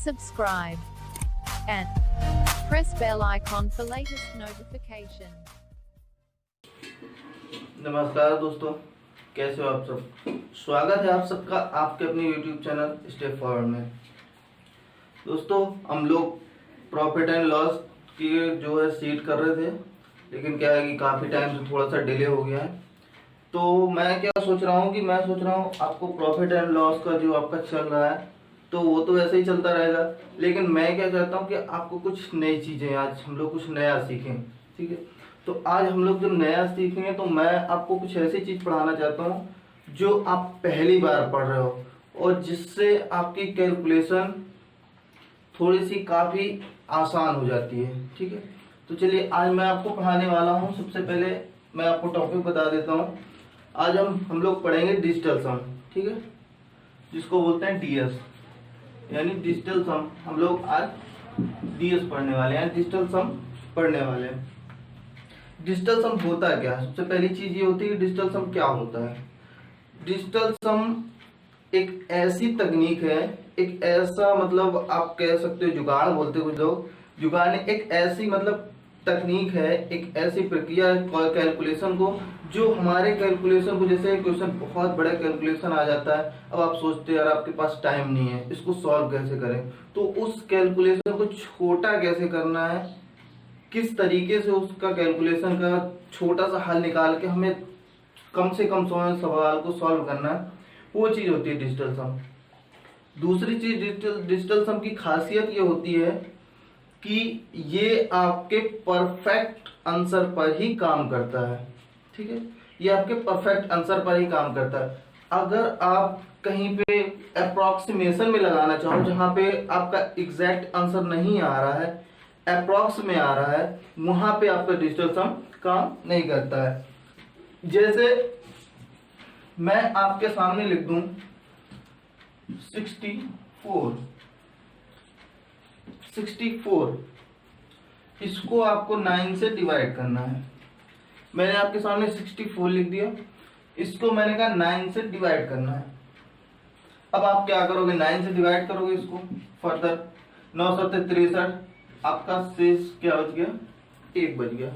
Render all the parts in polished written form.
subscribe and press bell icon for latest notification. नमस्कार दोस्तों, कैसे हो आप सब। स्वागत है आप सबका आपके अपने YouTube चैनल स्टेप फॉरवर्ड में। दोस्तों, हम लोग प्रॉफिट एंड लॉस की जो है सीट कर रहे थे, लेकिन क्या है कि काफ़ी टाइम से थोड़ा सा डिले हो गया है। तो मैं क्या सोच रहा हूँ कि मैं सोच रहा हूँ आपको प्रॉफिट एंड लॉस का जो आपका चल रहा है तो वो तो ऐसे ही चलता रहेगा, लेकिन मैं क्या चाहता हूँ कि आपको कुछ नई चीज़ें आज हम लोग कुछ नया सीखें। ठीक है, तो आज हम लोग जब नया सीखेंगे तो मैं आपको कुछ ऐसी चीज़ पढ़ाना चाहता हूँ जो आप पहली बार पढ़ रहे हो और जिससे आपकी कैलकुलेशन थोड़ी सी काफ़ी आसान हो जाती है। ठीक है, तो चलिए आज मैं आपको पढ़ाने वाला हूँ। सबसे पहले मैं आपको टॉपिक बता देता हूँ। आज हम लोग पढ़ेंगे डिजिटल सम। ठीक है, जिसको बोलते हैं डीएस, यानी डिजिटल सम। हम लोग आज डीएस पढ़ने वाले हैं, डिजिटल सम पढ़ने वाले हैं। डिजिटल सम होता है क्या? सबसे पहली चीज ये होती है कि डिजिटल सम क्या होता है। डिजिटल सम एक ऐसी तकनीक है, एक ऐसा मतलब आप कह सकते हो जुगाड़ बोलते हो कुछ लोग। जुगाड़ ने एक ऐसी मतलब तकनीक है, एक ऐसी प्रक्रिया है कैलकुलेशन को, जो हमारे कैलकुलेशन को, जैसे क्वेश्चन बहुत बड़ा कैलकुलेशन आ जाता है, अब आप सोचते हैं यार आपके पास टाइम नहीं है, इसको सॉल्व कैसे करें, तो उस कैलकुलेशन को छोटा कैसे करना है, किस तरीके से उसका कैलकुलेशन का छोटा सा हल निकाल के हमें कम से कम सवाल को सॉल्व करना है, वो चीज होती है डिजिटल सम। दूसरी चीज डिजिटल सम की खासियत ये होती है कि ये आपके परफेक्ट आंसर पर ही काम करता है। ठीक है, ये आपके परफेक्ट आंसर पर ही काम करता है। अगर आप कहीं पे अप्रोक्सीमेशन में लगाना चाहो, जहां पे आपका एग्जैक्ट आंसर नहीं आ रहा है, अप्रोक्स में आ रहा है, वहां पे आपका डिजिटल सम काम नहीं करता है। जैसे मैं आपके सामने लिख दूं 64, इसको आपको 9 से डिवाइड करना है। मैंने आपके सामने 64 लिख दिया, इसको मैंने कहा 9 से डिवाइड करना है। अब आप क्या करोगे, 9 से डिवाइड करोगे इसको, फर्दर 9 7 63, आपका शेष क्या बच गया, 1 बच गया।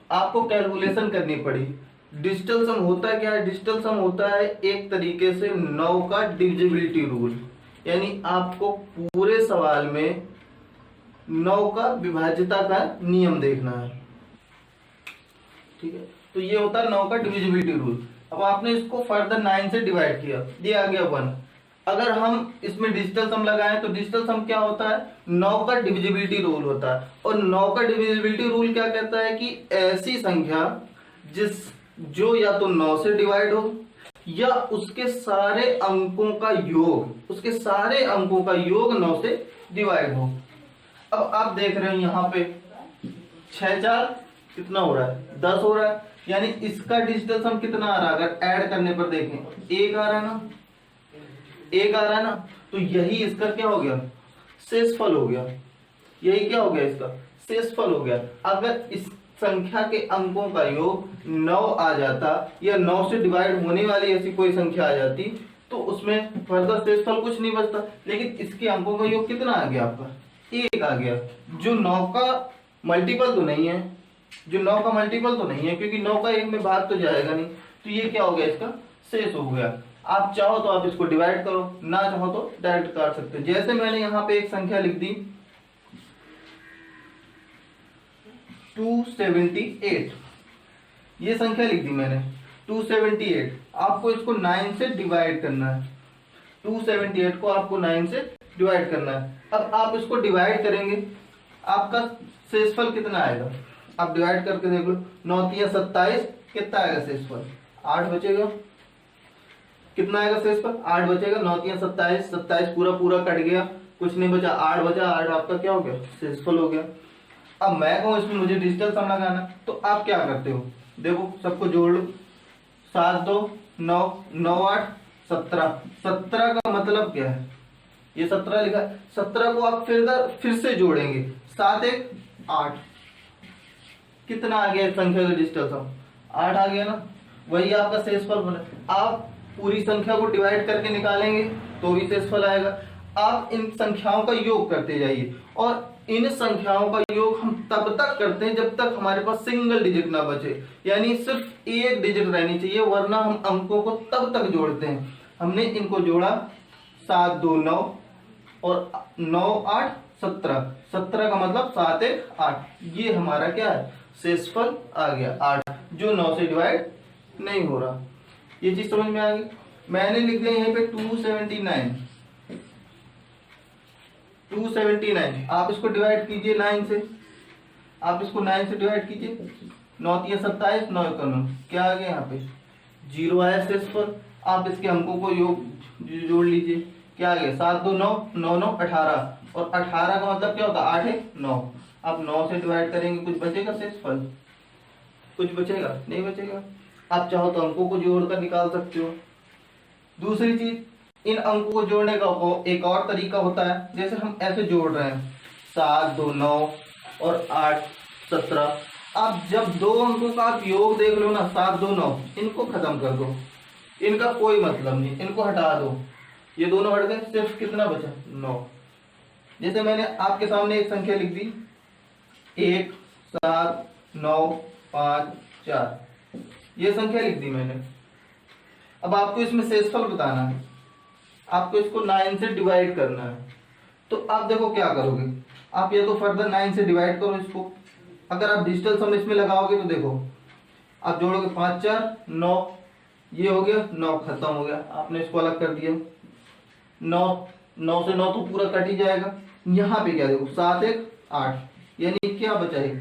आपको कैलकुलेशन करनी पड़ी। डिजिटल सम होता क्या है? डिजिटल सम होता है एक तरीके से 9 का डिविजिबिलिटी रूल, यानी आपको पूरे सवाल में 9 का विभाज्यता का नियम देखना है। ठीक है, तो ये होता है 9 का डिविजिबिलिटी रूल। अब आपने इसको फर्दर 9 से डिवाइड किया, ये आ गया 1। अगर हम इसमें डिजिटल सम लगाएं तो डिजिटल सम क्या होता है, 9 का डिविजिबिलिटी रूल होता है। और 9 का डिविजिबिलिटी रूल क्या कहता है कि ऐसी संख्या जो या तो 9 से डिवाइड हो या उसके सारे अंकों का योग, उसके सारे अंकों का योग 9 से डिवाइड हो। अब आप देख रहे हो यहाँ पे 6 4 कितना हो रहा है, 10 हो रहा है, यानी इसका डिजिटल सम कितना आ रहा है? अगर ऐड करने पर देखें 1 आ रहा है ना, 1 आ रहा है ना, तो यही इसका क्या हो गया, शेषफल हो गया। यही क्या हो गया, इसका शेषफल हो गया। अगर इस संख्या के अंकों का योग 9 आ जाता या 9 से डिवाइड होने वाली ऐसी कोई संख्या आ जाती तो उसमें फर्दर शेषफल कुछ नहीं बचता। लेकिन इसके अंकों का योग कितना आ गया, आपका 1 आ गया, जो 9 का मल्टीपल तो नहीं है, क्योंकि 9 का 1 में भाग तो जाएगा नहीं, तो ये क्या हो गया, इसका शेष हो गया। आप चाहो तो आप इसको डिवाइड करो, ना चाहो तो डायरेक्ट काट सकते हैं। जैसे मैंने यहाँ पे एक संख्या लिख दी 278, ये संख्या लिख दी मैंने 278। आपको इसको 9 से डिवाइड करना है, 278 को आपको 9 से डिवाइड करना है। अब आप इसको डिवाइड करेंगे, आपका शेषफल कितना आएगा, आप डिवाइड करके देख लो। 9 3 27, कितना आएगा शेषफल, 8 बचेगा। कितना आएगा शेषफल, 8 बचेगा। 9 3 27, 27 पूरा कट गया, कुछ नहीं बचा, 8 बचा। 8 आपका क्या हो गया, शेषफल हो गया। अब मैं कहूँ इसमें मुझे डिजिटल सम लगाना, तो आप क्या करते हो, देखो सबको जोड़ लो, 7 2 9 9 8 17। 17 का मतलब क्या है, ये 17 लिखा है, 17 को आप फिर से जोड़ेंगे, 7 1 8, कितना आ गया इस संख्या का डिजिटल सम, 8 आ गया ना, वही आपका शेषफल बना। आप पूरी संख्या को डिवाइड करके निकालेंगे तो भी शेषफल आएगा। आप इन संख्याओं का योग करते जाइए, और इन संख्याओं का योग हम तब तक करते हैं जब तक हमारे पास सिंगल डिजिट ना बचे, यानी सिर्फ एक डिजिट रहनी चाहिए, वरना हम अंकों को तब तक जोड़ते हैं। हमने इनको जोड़ा 7 2 9 और 9 8 17, 17 का मतलब 7 1 8, ये हमारा क्या है, शेषफल आ गया 8, जो 9 से डिवाइड नहीं हो रहा। ये चीज समझ में आ गई। मैंने लिख दिया यहाँ पे 279, 279। आप इसको डिवाइड कीजिए 9 से, आप इसको 9 से डिवाइड कीजिए, 9 3 27, 9 1 9, क्या आ गया यहाँ पे 0 आया शेषफल। आप इसके अंकों को योग जोड़ लीजिए, क्या आ गया 7 2 9 9 9 18, और 18 का मतलब क्या होता है 8 1 9। आप 9 से डिवाइड करेंगे, कुछ बचेगा शेषफल, कुछ बचेगा नहीं बचेगा। आप चाहो तो अंकों को जोड़कर निकाल सकते हो। दूसरी चीज, इन अंकों को जोड़ने का एक और तरीका होता है, जैसे हम ऐसे जोड़ रहे हैं 7 2 9 और 8 17। आप जब दो अंकों का आप योग देख लो ना, 7 2 9, इनको खत्म कर दो, इनका कोई मतलब नहीं, इनको हटा दो, ये दोनों हट गए, सिर्फ कितना बचा 9। जैसे मैंने आपके सामने एक संख्या लिख दी 1 7 9 5 4, ये संख्या लिख दी मैंने। अब आपको इसमें शेषफल बताना है, आपको इसको 9 से डिवाइड करना है। तो आप देखो क्या करोगे, आप ये तो फर्दर 9 से डिवाइड करो इसको। अगर आप डिजिटल सम इसमें लगाओगे तो देखो, आप जोड़ोगे 5 4 9, ये हो गया 9, खत्म हो गया, आपने इसको अलग कर दिया। 9 से 9 तो पूरा कट ही जाएगा। यहाँ पे क्या देखो 7 1 8, यानी क्या बचा है,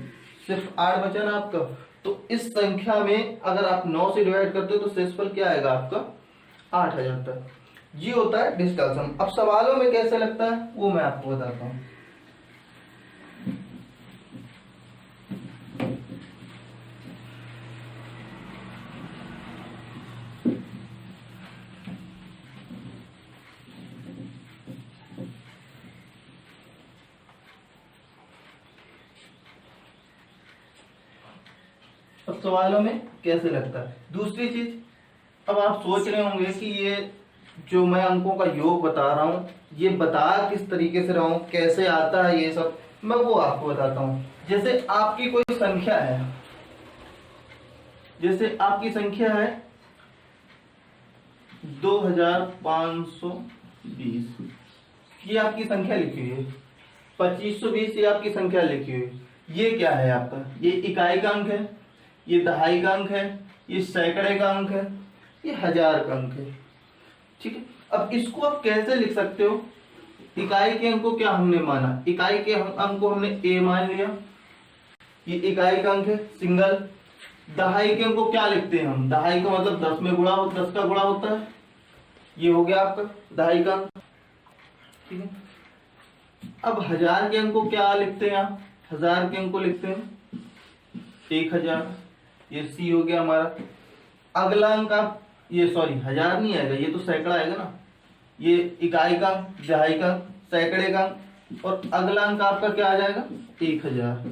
सिर्फ 8 बचा ना आपका। तो इस संख्या में अगर आप 9 से डिवाइड करते हो तो शेषफल क्या आएगा आपका 8000 तक। ये होता है डिजिटल सम। अब सवालों में कैसे लगता है वो मैं आपको बताता हूँ। अब सवालों में कैसे लगता है। दूसरी चीज, अब आप सोच रहे होंगे कि ये जो मैं अंकों का योग बता रहा हूँ, ये बता किस तरीके से रहा हूँ, कैसे आता है ये सब, मैं वो आपको बताता हूँ। जैसे आपकी कोई संख्या है, जैसे आपकी संख्या है 2520, ये आपकी संख्या लिखी हुई है। 2520 ये आपकी संख्या लिखी हुई है। ये क्या है आपका, ये इकाई का अंक है, ये दहाई का अंक है, ये सैकड़े का अंक है, ये हजार का अंक है। ठीक है, अब इसको आप कैसे लिख सकते हो, इकाई के अंक को क्या हमने माना, इकाई के अंक को हमने ए मान लिया, ये इकाई का अंक है सिंगल। दहाई के अंक को क्या लिखते हैं हम, दहाई का मतलब 10 में गुणा, 10 का गुणा होता है, ये हो गया आपका दहाई का अंक। ठीक है, अब हजार के अंक को क्या लिखते हैं आप, हजार के अंक को लिखते हैं 1000, ये सी हो गया हमारा। अगला अंक आप, ये सॉरी हजार नहीं आएगा, ये तो सैकड़ा आएगा ना, ये इकाई का, दहाई का, सैकड़े का, और अगला अंक आपका क्या आ जाएगा 1000,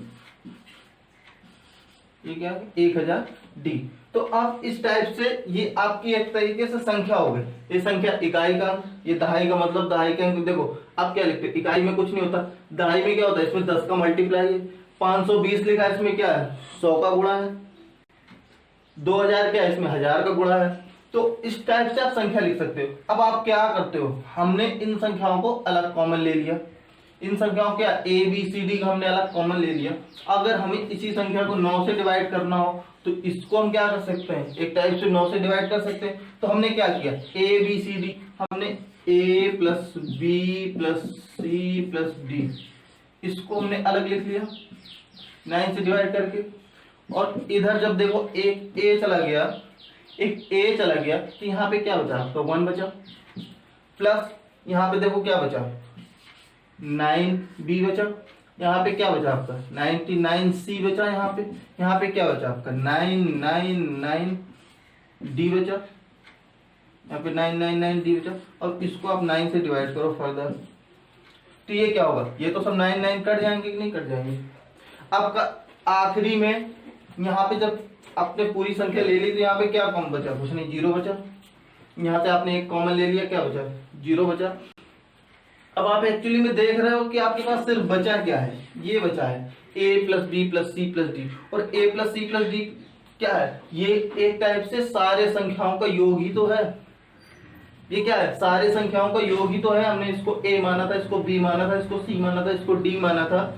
ये क्या है 1000 डी। तो आप इस टाइप से, ये आपकी एक तरीके से संख्या हो गई, ये संख्या इकाई का अंक, ये दहाई का मतलब दहाई का अंक। देखो आप क्या लिखते हैं, इकाई में कुछ नहीं होता, दहाई में क्या होता है, इसमें 10 का मल्टीप्लाई है, 520 लिखा है, इसमें क्या है 100 का गुणा है, 2000 क्या है, इसमें 1000 का गुणा है। तो इस टाइप से आप संख्या लिख सकते हो। अब आप क्या करते हो, हमने इन संख्याओं को अलग कॉमन ले लिया, इन संख्याओं क्या ए बी सी डी का हमने अलग कॉमन ले लिया। अगर हमें इसी संख्या को 9 से डिवाइड करना हो तो इसको हम क्या कर सकते हैं, एक टाइप से 9 से डिवाइड कर सकते हैं। तो हमने क्या किया, ए बी सी डी, हमने a plus B plus C plus d, इसको हमने अलग लिख लिया 9 से डिवाइड करके। और इधर जब देखो एक ए चला गया, एक ए चला गया, तो यहाँ पे क्या बचा आपका 1 बचा, प्लस यहाँ पे देखो क्या बचा 9b बचा, यहाँ पे क्या बचा आपका 99c बचा, यहाँ पे क्या बचा आपका 999d बचा, यहाँ पे 999d बचा। और इसको आप 9 से डिवाइड करो फर्दर, तो ये क्या होगा, ये तो सब 9 कट जाएंगे कि नहीं कट जाएंगे। आपका आखिरी में यहाँ पे जब आपने पूरी संख्या ले ली तो यहाँ पे क्या कम बचा, कुछ नहीं, 0 बचा। यहाँ से आपने एक कॉमन ले लिया, क्या बचा 0 बचा। अब आप एक्चुअली में देख रहे हो कि आपके पास सिर्फ बचा क्या है, ये बचा है a plus B plus C plus D, और a plus C plus D क्या है, ये एक टाइप से सारे संख्याओं का योग ही तो है। ये क्या है, सारे संख्याओं का योग ही तो है। हमने इसको a माना था, इसको b माना था, इसको c माना था, इसको d माना था।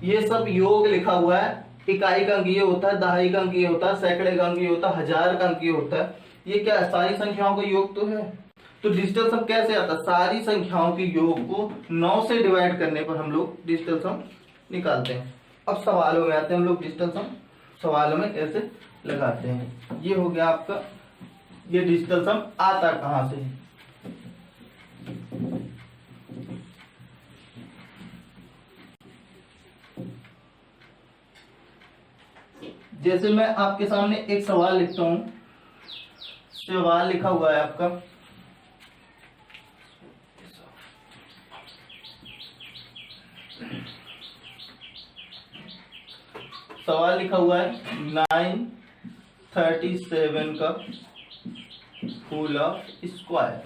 ये सब योग लिखा हुआ है। इकाई का अंक ये होता है, दहाई का अंक ये होता है, सैकड़े का अंक ये होता है, हजार का अंक ये होता है। ये क्या है, सारी संख्याओं का योग तो है। तो डिजिटल सम कैसे आता है, सारी संख्याओं के योग को 9 से डिवाइड करने पर हम लोग डिजिटल सम निकालते हैं। अब सवालों में आते हैं हम लोग, डिजिटल सम सवालों में कैसे लगाते हैं। ये हो गया आपका, ये डिजिटल सम आता कहां से। जैसे मैं आपके सामने एक सवाल लिखता हूं, सवाल लिखा हुआ है आपका, सवाल लिखा हुआ है 937 का होल ऑफ स्क्वायर।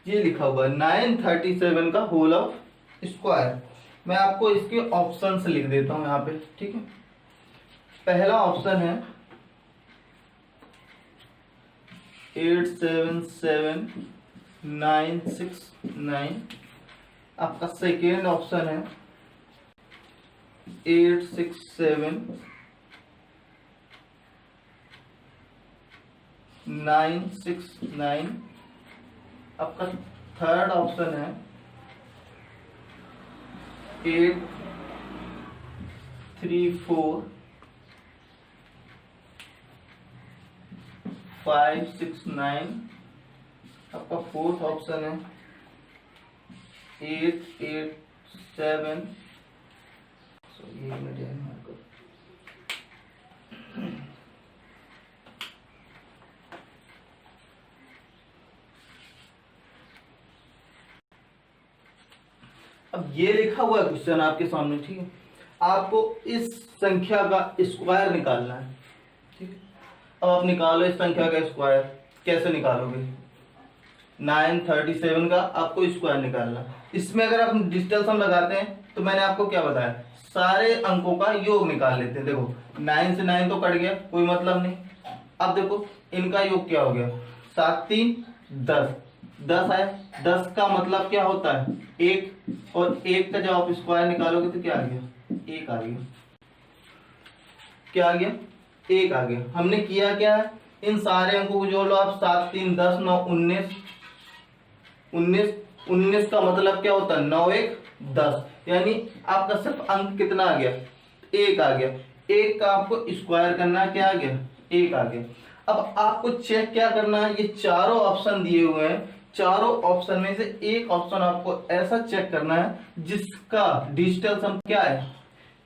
ये लिखा हुआ है 937 का होल ऑफ स्क्वायर। मैं आपको इसके ऑप्शंस लिख देता हूं यहाँ पे, ठीक है। पहला ऑप्शन है 877969। आपका सेकेंड ऑप्शन है 867969। आपका थर्ड ऑप्शन है 834569। आपका फोर्थ ऑप्शन है 887। अब ये लिखा हुआ है क्वेश्चन आपके सामने, ठीक है। आपको इस संख्या का स्क्वायर निकालना है, ठीक है। अब आप निकालो इस संख्या का स्क्वायर। कैसे निकालोगे, 937 का आपको स्क्वायर निकालना। इसमें अगर आप डिजिटल सम लगाते हैं तो मैंने आपको क्या बताया, सारे अंकों का योग निकाल लेते हैं। देखो 9 से 9 तो कट गया, कोई मतलब नहीं। अब देखो इनका योग क्या हो गया, 7 3 10, 10 है। 10 का मतलब क्या होता है, 1, और 1 का जब आप स्क्वायर निकालोगे तो क्या आ गया, 1 आ गया। क्या आ गया, 1 आ गया। हमने किया क्या है, इन सारे अंकों को जोड़ लो आप। 7 3 10 9 19। 19 का मतलब क्या होता है, 9 1 10, यानी आपका सिर्फ अंक कितना आ गया, 1 आ गया। 1 का आपको स्क्वायर करना है, क्या आ गया, 1 आ गया। अब आपको चेक क्या करना है, ये चारों ऑप्शन दिए हुए हैं, चारों ऑप्शन में से एक ऑप्शन आपको ऐसा चेक करना है जिसका डिजिटल सम क्या है,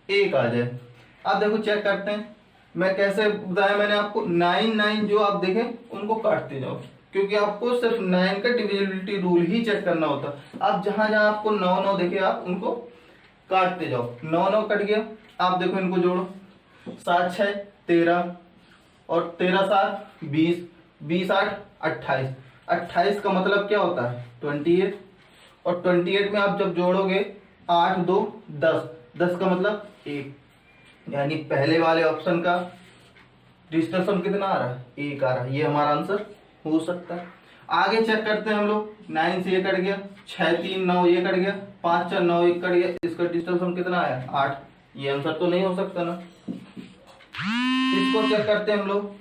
1 आ जाए। आप देखो चेक करते हैं। मैं कैसे बताया मैंने आपको, 9 9 जो आप देखें उनको काटते जाओ, क्योंकि आपको सिर्फ 9 का डिविजिबिलिटी रूल ही चेक करना होता। आप जहां जहां आपको 9 9 देखे आप उनको काटते जाओ। 9 9 कट गया, आप देखो इनको जोड़ो। 7 6 13, और 13 7 20, 20 8 28। 28 का मतलब क्या होता है, 28, और 28 में आप जब जोड़ोगे 8 2 10, 10 का मतलब 1, यानी पहले वाले ऑप्शन का डिजिटल सम कितना आ रहा है, 1 आ रहा है। ये हमारा आंसर हो सकता है। आगे चेक करते हैं हम लोग। 9 से ये कट गया, 6 3 9 ये कट गया, 5 4 9 1 कट गया। इसका डिजिटल सम कितना आया, 8। ये आंसर तो नहीं हो सकता ना। इसको चेक करते हैं हम लोग।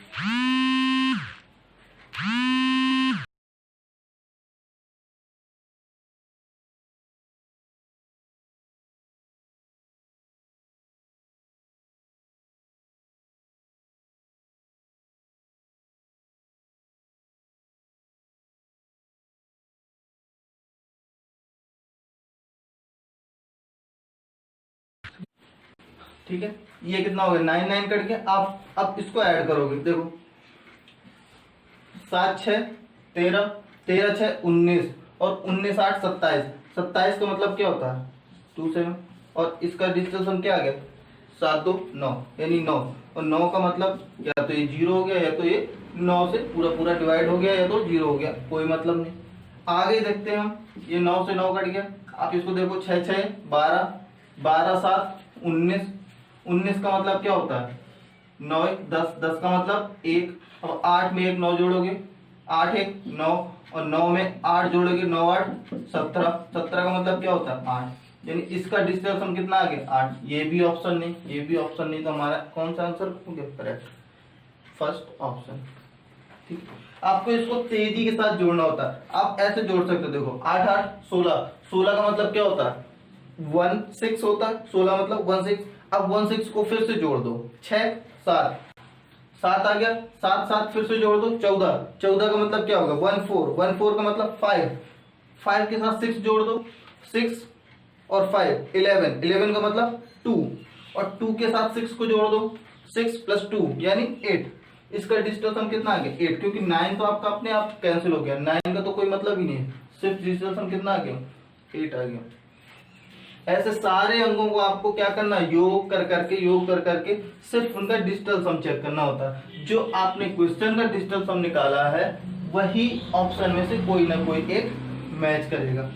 ठीक है, ये कितना हो गया, 9 9 कट गया। आप अब इसको ऐड करोगे, देखो 7 6 13, 13 6 19, और 19 8 27। 27 का मतलब क्या होता है, 2 7, और इसका डिजिटल सम क्या आ गया, 7 2 9, यानी 9, और 9 का मतलब या तो ये 0 हो गया, या तो ये 9 से पूरा पूरा डिवाइड हो गया, या तो 0 हो गया, कोई मतलब नहीं। आगे देखते हैं हम, ये 9 से 9 कट गया। आप इसको देखो, 6 6 12, 12 7 19, 19 का मतलब क्या होता है 9 1 10, 10 का मतलब 1। अब 8 में 1 9 जोड़ोगे, 8 1 9, और 9 में 8 जोड़ोगे, 9 8 17, 17 का मतलब क्या होता है 8, यानी इसका डिस्टेंस हम कितना आ गया 8। ये भी ऑप्शन नहीं, ये भी ऑप्शन नहीं, तो हमारा कौन सा आंसर करेक्ट, फर्स्ट ऑप्शन। ठीक, आपको इसको तेजी के साथ जोड़ना होता है। आप ऐसे जोड़ सकते हो, देखो 8 8 16, 16 का मतलब क्या होता है 1 6 होता है, 16 मतलब 1 6। अब 1 6 को फिर से जोड़ दो, 6 7, 7 आ गया, 7 7 फिर से जोड़ दो 14, 14 का मतलब क्या होगा 1 4, 1 4 का मतलब 5, 5 के साथ 6 जोड़ दो, 6 और 5 11, 11 का मतलब 2, और 2 के साथ 6 को जोड़ दो, 6 + 2 यानी 8। इसका डिस्टेंस हम कितना आ गया 8, क्योंकि 9 तो आपका अपने आप कैंसिल हो गया, 9 का तो कोई मतलब ही नहीं है, सिर्फ डिस्टेंस हम कितना आ गया 8 आ गया। ऐसे सारे अंकों को आपको क्या करना, योग कर करके सिर्फ उनका डिस्टेंस हम चेक करना होता है। जो आपने क्वेश्चन का डिस्टेंस हम निकाला है वही ऑप्शन में से कोई ना कोई एक मैच करेगा।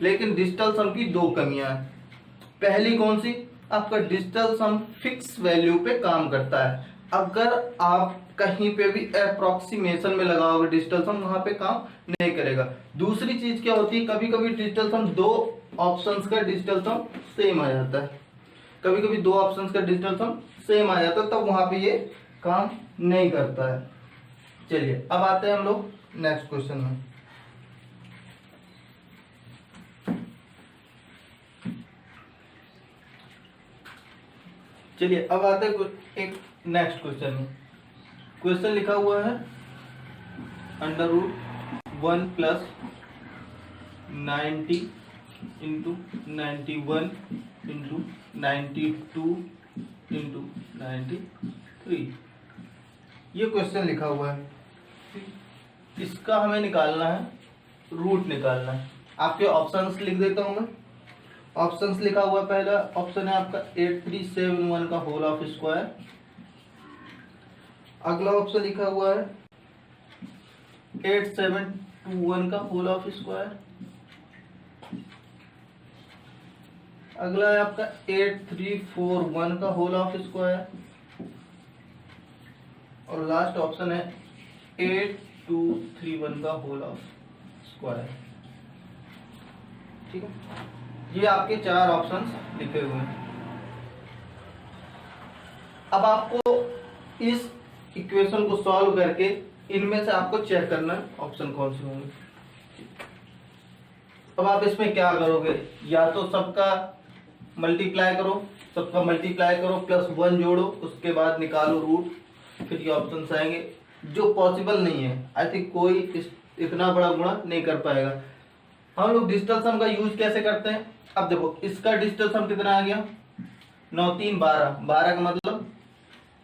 लेकिन डिस्टेंस सम की दो कमियां हैं। पहली कौन सी, आपका डिस्टेंस सम फिक्स वैल्यू पे काम करता है। अगर आप कहीं पे भी अप्रोक्सीमेशन में लगाओगे डिस्टेंस सम, वहां पे काम नहीं करेगा। दूसरी चीज क्या होती है, कभी कभी डिस्टेंस सम दो ऑप्शंस का डिस्टेंस सम सेम आ जाता है, कभी कभी दो ऑप्शंस का डिस्टेंस सम सेम आ जाता है, तब वहां पे ये काम नहीं करता है। चलिए अब आते हैं हम लोग नेक्स्ट क्वेश्चन में। चलिए अब आते हैं एक नेक्स्ट क्वेश्चन में। क्वेश्चन लिखा हुआ है √1 + 90 × 91 × 92 × 93, ये क्वेश्चन लिखा हुआ है। इसका हमें निकालना है, रूट निकालना है। आपके ऑप्शंस लिख देता हूं मैं। ऑप्शंस लिखा हुआ, पहला ऑप्शन है आपका 8371 का होल ऑफ स्क्वायर। अगला ऑप्शन लिखा हुआ है 8721 का होल ऑफ स्क्वायर। अगला है आपका 8341 का होल ऑफ स्क्वायर, और लास्ट ऑप्शन है 8231 का होल ऑफ स्क्वायर। ठीक है, ये आपके चार ऑप्शंस लिखे हुए हैं। अब आपको इस इक्वेशन को सॉल्व करके इनमें से आपको चेक करना है ऑप्शन कौन से होंगे। अब आप इसमें क्या करोगे, या तो सबका मल्टीप्लाई करो, +1 जोड़ो, उसके बाद निकालो रूट, फिर ये ऑप्शन आएंगे। जो पॉसिबल नहीं है, आई थिंक कोई इतना बड़ा गुणा नहीं कर पाएगा। हम लोग डिजिटल सम का यूज कैसे करते हैं, अब देखो इसका डिजिटल सम कितना आ गया 9 3 12, 12 का मतलब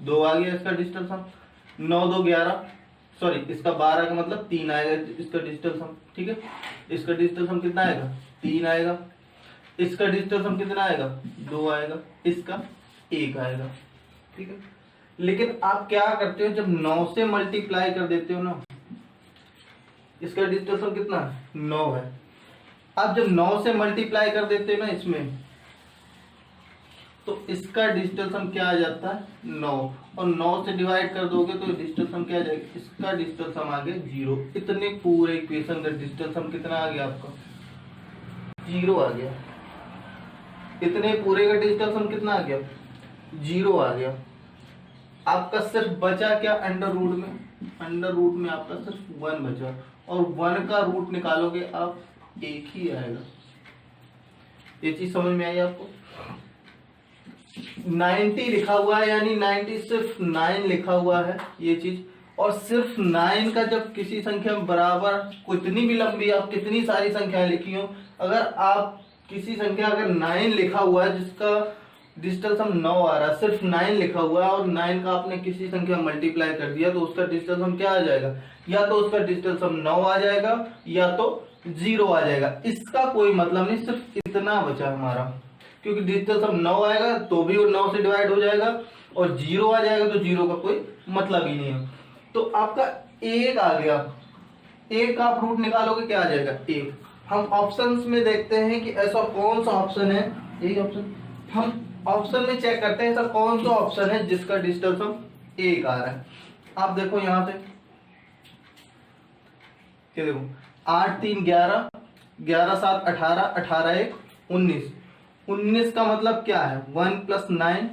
2 आ गया इसका डिजिटल सम, 9 2 11, सॉरी इसका 12 का मतलब 3 आएगा इसका डिजिटल सम। ठीक है, इसका डिजिटल सम कितना आएगा 3 आएगा, इसका डिजिटल सम कितना आएगा 2 आएगा, इसका 1 आएगा। ठीक है, लेकिन आप क्या करते हो, जब 9 से मल्टीप्लाई कर देते हो ना, इसका डिजिटल सम कितना 9 है। अब जब 9 से मल्टीप्लाई कर देते हो ना इसमें, तो इसका डिजिटल सम क्या आ जाता है 9, और 9 से डिवाइड कर दोगे तो डिजिटल सम क्या आ जाएगा, इसका डिजिटल सम आ गया 0। इतने पूरे इक्वेशन का डिजिटल सम कितना आ गया आपका 0 आ गया। इतने पूरे का डिजिटल सम कितना आ गया 0 आ गया। आपका सिर्फ बचा क्या अंडर रूट में आपका सिर्फ 1 बचा, और 1 का रूट निकालोगे आप 1 ही आएगा। ये चीज समझ में आई आपको। 90 लिखा हुआ है, यानी 90 सिर्फ 9 लिखा हुआ है ये चीज, और सिर्फ 9 का जब किसी संख्या बराबर, कितनी भी लंबी आप कितनी सारी संख्याएं लिखी हो, अगर आप किसी संख्या अगर 9 लिखा हुआ है जिसका डिजिटल सम 9 आ रहा है, सिर्फ 9 लिखा हुआ है, और 9 का आपने किसी संख्या मल्टीप्लाई कर दिया, तो उसका डिजिटल सम क्या आ जाएगा, या तो उसका डिजिटल सम 9 आ जाएगा या तो 0 आ जाएगा। इसका कोई मतलब नहीं, सिर्फ इतना बचा हमारा, क्योंकि डिजिटल सम 9 आएगा तो भी वो 9 से डिवाइड हो जाएगा, और 0 आ जाएगा तो 0 का कोई मतलब ही नहीं है। तो आपका 1 आ गया, ए का आप रूट निकालोगे क्या आ जाएगा 1। हम ऑप्शंस में देखते हैं कि ऐसा कौन सा ऑप्शन है, यही ऑप्शन, हम ऑप्शन में चेक करते हैं ऐसा कौन सा ऑप्शन है जिसका डिजिटल सम 1 आ रहा है। आप देखो यहां से, ये देखो 8 3 11, 11 7 18, 18 1 19, 19 का मतलब क्या है 1 + 9,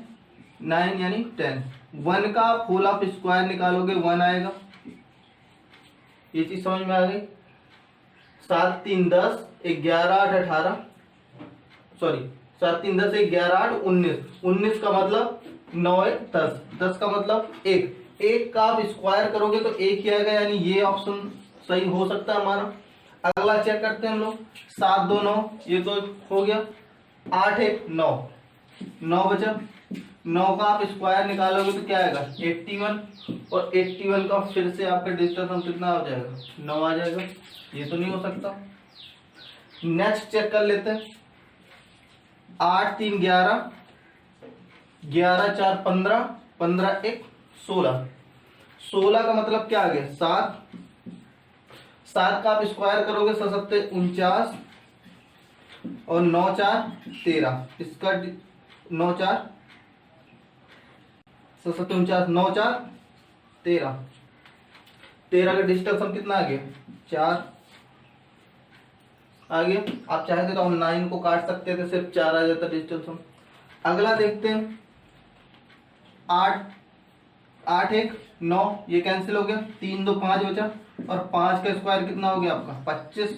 9 यानी 10। 1 का फुल आप स्क्वायर निकालोगे 1 आएगा, ये चीज समझ में आ गई। 7 3 10, 11 8 18, सॉरी 7 3 10, 11 8 19, 19 का मतलब 9 1 10, 10 का मतलब 1, 1 का आप स्क्वायर करोगे तो 1 ही आएगा, यानी ये ऑप्शन सही हो सकता है हमारा। अगला चेक करते हैं हम लोग, 7 2 9, ये तो हो गया। 8 1 9, 9 बचा, 9 का आप स्क्वायर निकालोगे तो क्या आएगा 81, और 81 का फिर से आपका डिजिटल सम कितना हो जाएगा 9 आ जाएगा, ये तो नहीं हो सकता। नेक्स्ट चेक कर लेते हैं, 8 3 11, 11 4 15, 15 1 16, 16 का मतलब क्या आ गया 7, 7 का आप स्क्वायर करोगे 7 7 49, और 9 4 13, इसका 9 4 7 7 49, 9 4 13, 13 का डिजिटल सम कितना आ गया 4 आ गया। आप चाहते तो हम 9 को काट सकते थे, सिर्फ 4 आ जाता डिजिटल सम। अगला देखते हैं, 8 8 1 9, ये कैंसिल हो गया, 3 2 5 बचा, और 5 का स्क्वायर कितना हो गया आपका 25,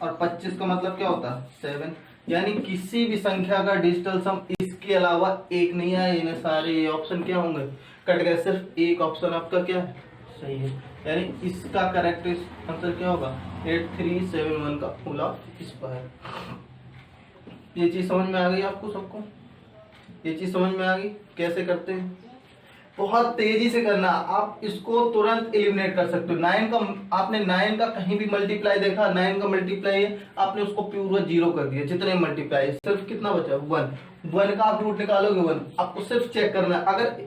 और 25 का मतलब क्या होता है 7, यानी किसी भी संख्या का डिजिटल सम इसके अलावा 1 नहीं आया। इन्हें सारे ऑप्शन क्या होंगे कट गए, सिर्फ एक ऑप्शन आपका क्या है सही है, यानी इसका करेक्ट आंसर क्या होगा 8371 का फुल स्क्वायर। ये चीज समझ में आ गई आपको सबको, ये चीज समझ में आ गई कैसे करते हैं। बहुत तेजी से करना, आप इसको तुरंत एलिमिनेट कर सकते हो। 9 का आपने 9 का कहीं भी मल्टीप्लाई देखा, 9 का मल्टीप्लाई है आपने उसको प्योर 0 कर दिया, जितने मल्टीप्लाई सिर्फ कितना बचा 1, 1 का आप रूट निकालोगे 1। आपको सिर्फ चेक करना, अगर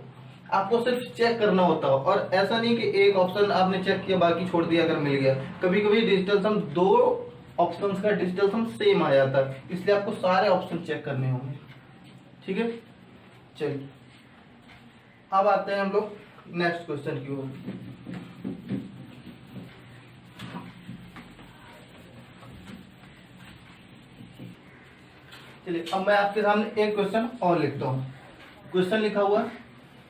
आपको सिर्फ चेक करना होता हो, और ऐसा नहीं कि एक ऑप्शन आपने चेक किया बाकी छोड़ दिया अगर मिल गया। कभी कभी डिजिटल सम 2 ऑप्शंस का डिजिटल सम सेम आ जाता है, इसलिए आपको सारे ऑप्शन चेक करने होंगे। ठीक है, चलिए अब आते हैं हम लोग नेक्स्ट क्वेश्चन की ओर। चलिए अब मैं आपके सामने एक क्वेश्चन और लिखता हूँ। क्वेश्चन लिखा हुआ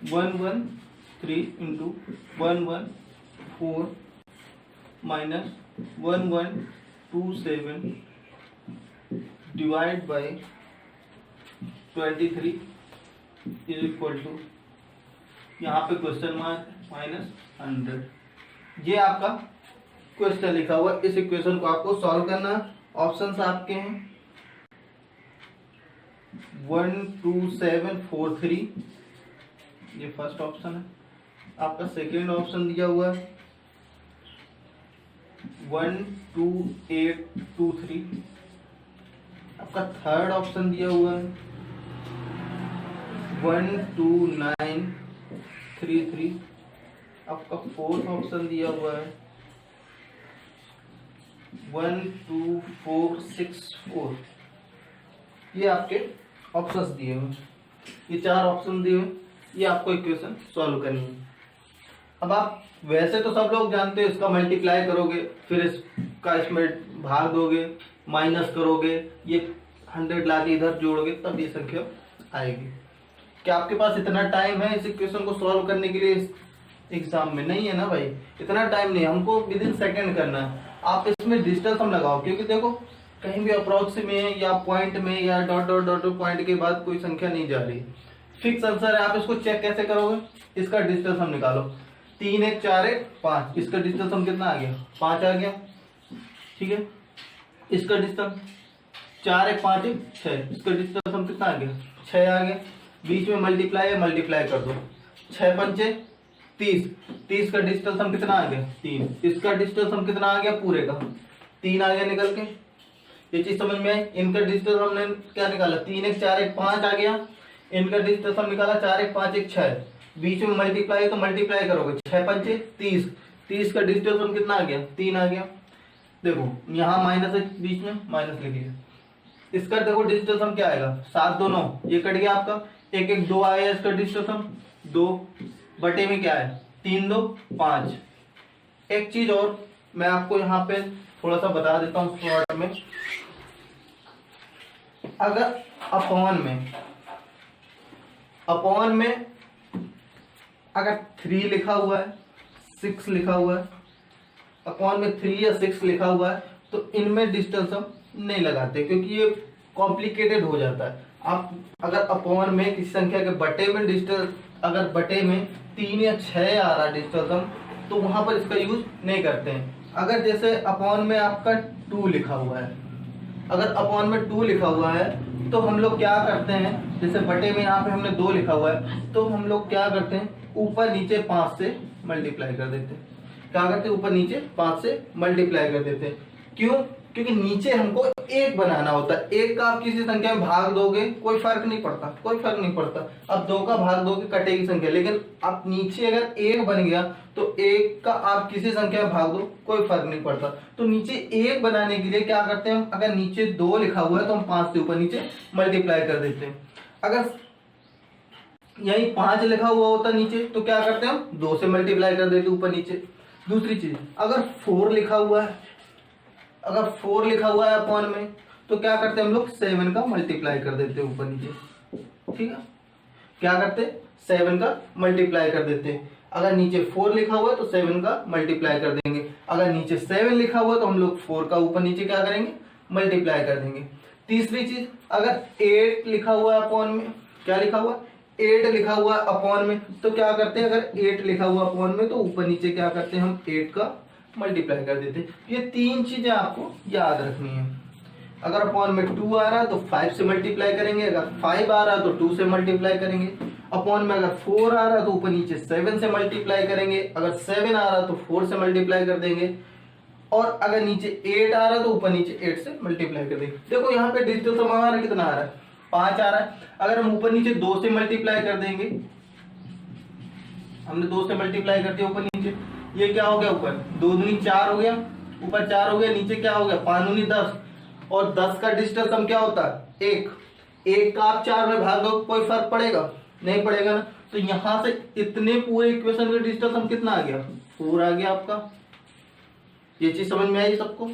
113 into 114 minus 1127 divide by 23 is equal to, यहाँ पे क्वेश्चन मार्क -100। ये आपका क्वेश्चन लिखा हुआ, इस इक्वेशन को आपको सॉल्व करना। ऑप्शंस आपके हैं 12743, ये फर्स्ट ऑप्शन है। आपका सेकेंड ऑप्शन दिया हुआ है 12823। आपका थर्ड ऑप्शन दिया हुआ है 12933। आपका फोर्थ ऑप्शन दिया हुआ है 12464। ये आपके ऑप्शंस दिए हुए, ये 4 ऑप्शन दिए हुए, ये आपको इक्वेशन सॉल्व करनी है। अब आप वैसे तो सब लोग जानते हैं, इसका मल्टीप्लाई करोगे, फिर इसका इसमें भाग दोगे, माइनस करोगे, ये 100 लाके इधर जोड़ोगे, तब ये संख्या आएगी। क्या आपके पास इतना टाइम है इस इक्वेशन को सॉल्व करने के लिए एग्जाम में? नहीं है ना भाई, इतना टाइम नहीं, हमको विद इन सेकेंड करना है। आप इसमें डिजिटल सम लगाओ, क्योंकि देखो कहीं भी अप्रोक्स में या पॉइंट में या डॉट डॉट डॉट पॉइंट के बाद कोई संख्या नहीं जा रही, फिक्स आंसर है। आप इसको चेक कैसे करोगे, इसका डिजिटल सम निकालो। 3 1 4 1 5, इसका डिजिटल सम कितना आ गया 5 आ गया। ठीक है, इसका डिजिटल 4 1 5 1 6, इसका डिजिटल सम कितना आ गया 6 आ गया। बीच में मल्टीप्लाई है, मल्टीप्लाई कर दो, 6 पंचे 30, 30 का डिजिटल सम कितना आ गया 3, इसका डिजिटल सम कितना आ गया पूरे का 3 आ गया निकल के। ये चीज समझ में आई। इनका डिजिटल सम हमने क्या निकाला 3 1 4 1 5 आ गया, इनका डिजिटल सम निकाला 4 1 5 1 6। बीच में मल्टीप्लाई है तो मल्टीप्लाई करोगे, 6 पंचे 30, 30 का डिजिटल सम कितना आ गया 3 आ गया। देखो यहाँ माइनस है, बीच में माइनस लिखिए। इसका देखो डिजिटल सम क्या आएगा, 7 2 9, ये कट गया आपका, 1 1 2 आया इसका डिजिटल सम, 2 बटे में क्या है 3 2 5। एक चीज और मैं आपको यहाँ पे थोड़ा सा बता देता हूँ शॉर्ट में, अगर अपॉन में अगर 3 लिखा हुआ है, 6 लिखा हुआ है, अपॉन में 3 या 6 लिखा हुआ है, तो इनमें डिजिटल सम नहीं लगाते क्योंकि ये कॉम्प्लिकेटेड हो जाता है। आप अगर अपॉन में किसी संख्या के बटे में डिजिटल, अगर बटे में 3 या 6 आ रहा है डिजिटल सम, तो वहां पर इसका यूज नहीं करते हैं। अगर जैसे अपॉन में आपका 2 लिखा हुआ है, अगर अपॉन में 2 लिखा हुआ है तो हम लोग क्या करते हैं, जैसे बटे में यहाँ पे हमने 2 लिखा हुआ है, तो हम लोग क्या करते हैं ऊपर नीचे 5 से मल्टीप्लाई कर देते हैं। क्या करते हैं, ऊपर नीचे 5 से मल्टीप्लाई कर देते हैं। क्यों? क्योंकि नीचे हमको 1 बनाना होता है। 1 का आप किसी संख्या में भाग दोगे कोई फर्क नहीं पड़ता, कोई फर्क नहीं पड़ता। अब 2 का भाग दोगे कटेगी संख्या, लेकिन आप नीचे अगर 1 बन गया तो 1 का आप किसी संख्या में भाग दो कोई फर्क नहीं पड़ता। तो नीचे 1 बनाने के लिए क्या करते हैं हम, अगर नीचे 2 लिखा हुआ है तो हम 5 से ऊपर नीचे मल्टीप्लाई कर देते हैं। अगर यही 5 लिखा हुआ होता नीचे तो क्या करते हैं हम 2 से मल्टीप्लाई कर देते ऊपर नीचे। दूसरी चीज, अगर 4 लिखा हुआ है, अगर 4 लिखा हुआ है अपॉन में, तो क्या करते हैं हम लोग 7 का मल्टीप्लाई कर देते हैं ऊपर नीचे। ठीक है, क्या करते हैं 7 का मल्टीप्लाई कर देते हैं। अगर नीचे 4 लिखा हुआ है तो 7 का मल्टीप्लाई कर देंगे। अगर नीचे 7 लिखा हुआ है तो हम लोग 4 का ऊपर नीचे क्या करेंगे, मल्टीप्लाई कर देंगे। तीसरी चीज, अगर 8 लिखा हुआ है अपॉन में, क्या लिखा हुआ है 8 लिखा हुआ है अपॉन में, तो क्या करते हैं अगर 8 लिखा हुआ अपॉन में तो ऊपर नीचे क्या करते हैं हम 8 का मल्टीप्लाई कर देते हैं। ये 3 चीजें आपको याद रखनी है। अगर अपॉन में 2 आ रहा है तो 5 से मल्टीप्लाई करेंगे, अगर 5 आ रहा है तो 2 से मल्टीप्लाई करेंगे। अपॉन में अगर 4 आ रहा है तो ऊपर नीचे 7 से मल्टीप्लाई करेंगे, अगर 7 आ रहा है तो 4 से मल्टीप्लाई कर देंगे, और अगर नीचे 8 आ रहा है तो ऊपर नीचे 8 से मल्टीप्लाई कर देंगे। देखो यहाँ पे डिजिटल सम हमारा कितना आ रहा है, 5 आ रहा है। अगर हम ऊपर नीचे 2 से मल्टीप्लाई कर देंगे, हमने 2 से मल्टीप्लाई कर दिया ऊपर नीचे, ये क्या हो गया ऊपर 2 दूनी 4 हो गया, ऊपर 4 हो गया, नीचे क्या हो गया 5 दूनी 10, और 10 का डिजिटल सम क्या होता है 1। 1 का आप 4 में भाग दो कोई फर्क पड़ेगा नहीं पड़ेगा ना। तो यहां से इतने पूरे इक्वेशन का डिजिटल सम कितना आ गया 4 आ गया आपका। ये चीज समझ में आई सबको,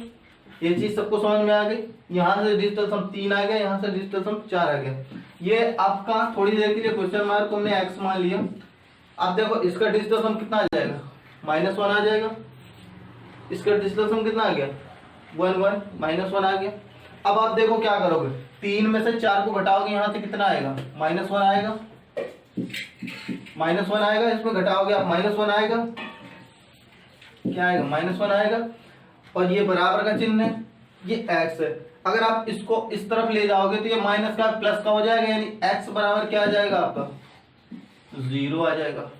ये चीज सबको समझ में आ गई। यहाँ से डिजिटल सम 3 आ गया, यहाँ से डिजिटल सम 4 आ गया। ये आपका थोड़ी देर के लिए क्वेश्चन मार्क को हमने x मान लिया। आप देखो इसका डिजिटल सम कितना आ जाएगा -1 आ जाएगा। इसका डिजिटल सम कितना आ गया 1 1 -1 आ गया। अब आप देखो क्या करोगे, 3 में से 4 को घटाओगे, यहाँ से कितना आएगा -1 आएगा, -1 आएगा। इसमें घटाओगे आप -1 आएगा, क्या आएगा -1 आएगा, और ये बराबर का चिन्ह है, ये x है। अगर आप इसको इस तरफ ले जाओगे तो ये माइनस का प्लस का हो जाएगा, यानी x बराबर क्या आ जाएगा आपका 0 आ जाएगा।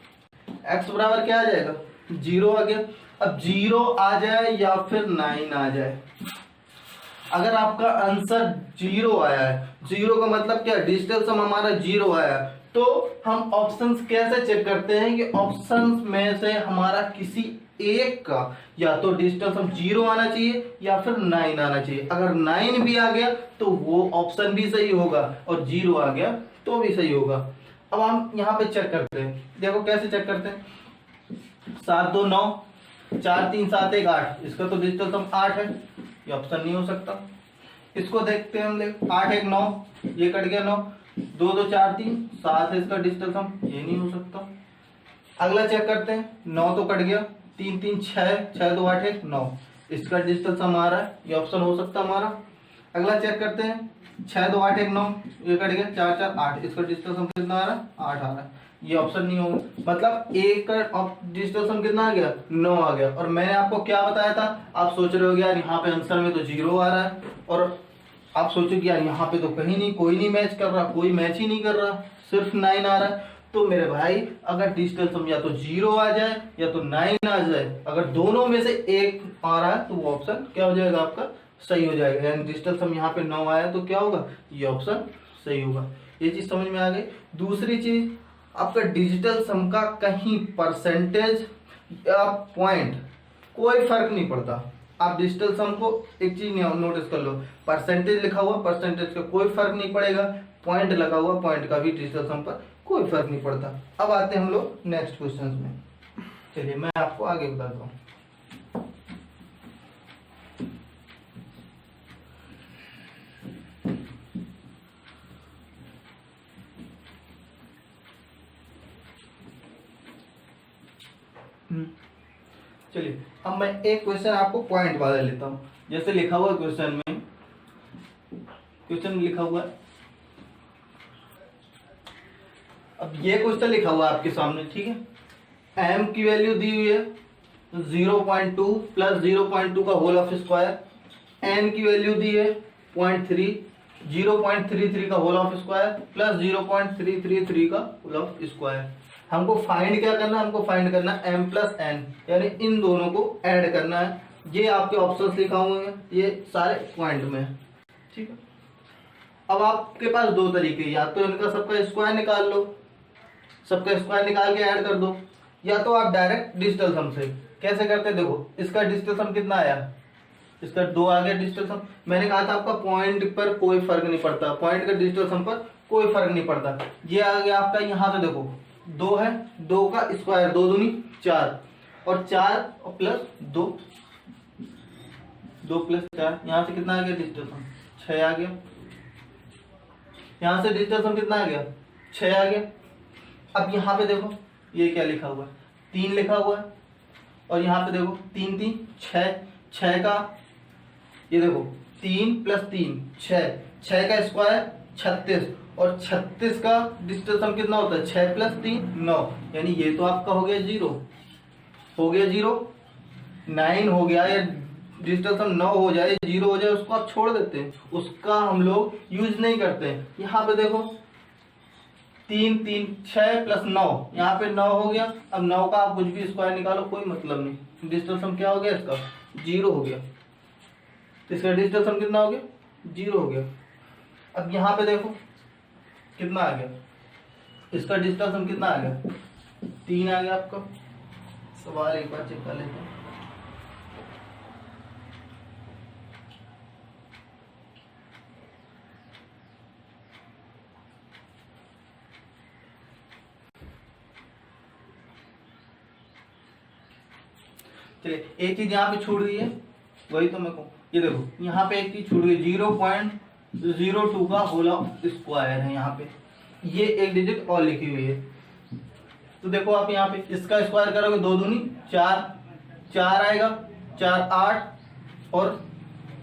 x बराबर क्या आ जाएगा 0 आ गया। अब 0 आ जाए या फिर 9 आ जाए, अगर आपका आंसर 0 आया है, 0 का मतलब क्या डिजिटल सम हमारा 0 आया, तो हम ऑप्शंस कैसे चेक करते हैं कि ऑप्शंस में से हमारा किसी एक का या तो डिजिटल सम 0 आना चाहिए या फिर 9 आना चाहिए। अगर 9 भी आ गया तो वो ऑप्शन भी सही होगा, और 0 आ गया तो भी सही होगा। अब हम यहाँ पे चेक करते हैं, देखो कैसे चेक करते हैं। 7 2 9, 4 3 7 1 8, इसका तो डिजिटल सम 8 है, ये ऑप्शन नहीं हो सकता। इसको देखते हैं हम, देख 8 1 9, ये कट गया 9, 2 2 4 3 7 है इसका डिजिटल सम, ये नहीं हो सकता। अगला चेक करते हैं, 9 तो कट गया, 3 3 6 6 2 8 1 9, इसका डिजिटल सम आ रहा है, ये ऑप्शन हो सकता हमारा। अगला चेक करते हैं, 6 2 8 1 9, ये कट गया, 4 4 8, इसका डिजिटल सम कितना आ रहा है 8 आ रहा है, ये ऑप्शन नहीं होगा। मतलब एक का डिजिटल सम कितना आ गया 9 आ गया। और मैंने आपको क्या बताया था, आप सोच रहे हो यार यहाँ पे आंसर में तो 0 आ रहा है, और आप सोचो कि यार यहाँ पे तो कहीं नहीं, कोई नहीं मैच कर रहा, कोई मैच ही नहीं कर रहा, सिर्फ 9 आ रहा है। तो मेरे भाई अगर डिजिटल सम या तो 0 आ जाए या तो 9 आ जाए, अगर दोनों में से एक आ रहा है तो वो ऑप्शन क्या हो जाएगा आपका सही हो जाएगा। यानी डिजिटल सम यहाँ पे 9 आया तो क्या होगा, ये ऑप्शन सही होगा। ये चीज समझ में आ गई। दूसरी चीज, आपका डिजिटल सम का कहीं परसेंटेज या पॉइंट कोई फर्क नहीं पड़ता, आप डिजिटल सम को एक चीज नोटिस कर लो, परसेंटेज लिखा हुआ परसेंटेज का कोई फर्क नहीं पड़ेगा, पॉइंट लगा हुआ पॉइंट का भी डिजिटल सम पर कोई फर्क नहीं पड़ता। अब आते हैं हम लोग नेक्स्ट क्वेश्चन में। चलिए मैं आपको आगे बताता हूँ। चलिए अब मैं एक क्वेश्चन आपको पॉइंट वाला लेता हूं। जैसे लिखा हुआ क्वेश्चन में, क्वेश्चन लिखा हुआ है, अब ये क्वेश्चन लिखा हुआ है आपके सामने, ठीक है। एम की वैल्यू दी हुई है 0.2 प्लस 0.2 का होल ऑफ स्क्वायर, एन की वैल्यू दी है 0.3, 0.33 का होल ऑफ स्क्वायर प्लस 0.333 का होल ऑफ स्क्वायर। हमको फाइंड क्या करना है, हमको फाइंड करना है m प्लस n, यानी इन दोनों को ऐड करना है। ये आपके ऑप्शंस लिखा हुए हैं, ये सारे पॉइंट में है, ठीक है। अब आपके पास दो तरीके, या तो इनका सबका स्क्वायर निकाल लो, सबका स्क्वायर निकाल के ऐड कर दो, या तो आप डायरेक्ट डिजिटल सम से। कैसे करते हैं, देखो इसका डिजिटल सम कितना आया, इसका 2 आ गया डिजिटल सम। मैंने कहा था आपका पॉइंट पर कोई फर्क नहीं पड़ता, पॉइंट का डिजिटल सम पर कोई फर्क नहीं पड़ता। ये आ गया आपका, यहाँ पे देखो 2 है, 2 का स्क्वायर 2 दूनी 4, और 4 और प्लस 2, 2 प्लस 4, यहाँ से कितना आ गया डिजिटल सम 6 आ गया। यहाँ से डिजिटल सम कितना आ गया 6 आ गया। अब यहाँ पे देखो ये क्या लिखा हुआ है, 3 लिखा हुआ है, और यहाँ पे देखो 3 3 6, 6 का ये देखो 3 प्लस 3 6, 6 का स्क्वायर 36, और 36 का डिजिटल सम कितना होता है 6 प्लस 3 9, यानी ये तो आपका हो गया 0, हो गया 0, 9 हो गया, या डिजिटल सम 9 हो जाए 0 हो जाए उसको आप छोड़ देते हैं, उसका हम लोग यूज नहीं करते हैं। यहाँ पे देखो 3 3 6 प्लस 9, यहाँ पे 9 हो गया। अब 9 का आप कुछ भी स्क्वायर निकालो कोई मतलब नहीं, डिजिटल सम क्या हो गया इसका 0 हो गया, इसका डिजिटल सम कितना हो गया 0 हो गया। अब यहाँ पे देखो कितना आ गया, इसका डिजिटल सम कितना आ गया 3 आ गया आपका। सवाल एक बार चेक कर लेते हैं। चलिए एक चीज यहाँ पे छूट गई है, वही तो मैं कहूँ, ये देखो यहाँ पे एक चीज छूट गई 0.02 का होल ऑफ स्क्वायर है, यहाँ पे ये एक डिजिट और लिखी हुई है। तो देखो आप यहाँ पे इसका स्क्वायर करोगे 2 दूनी 4, 4 आएगा, 4 8, और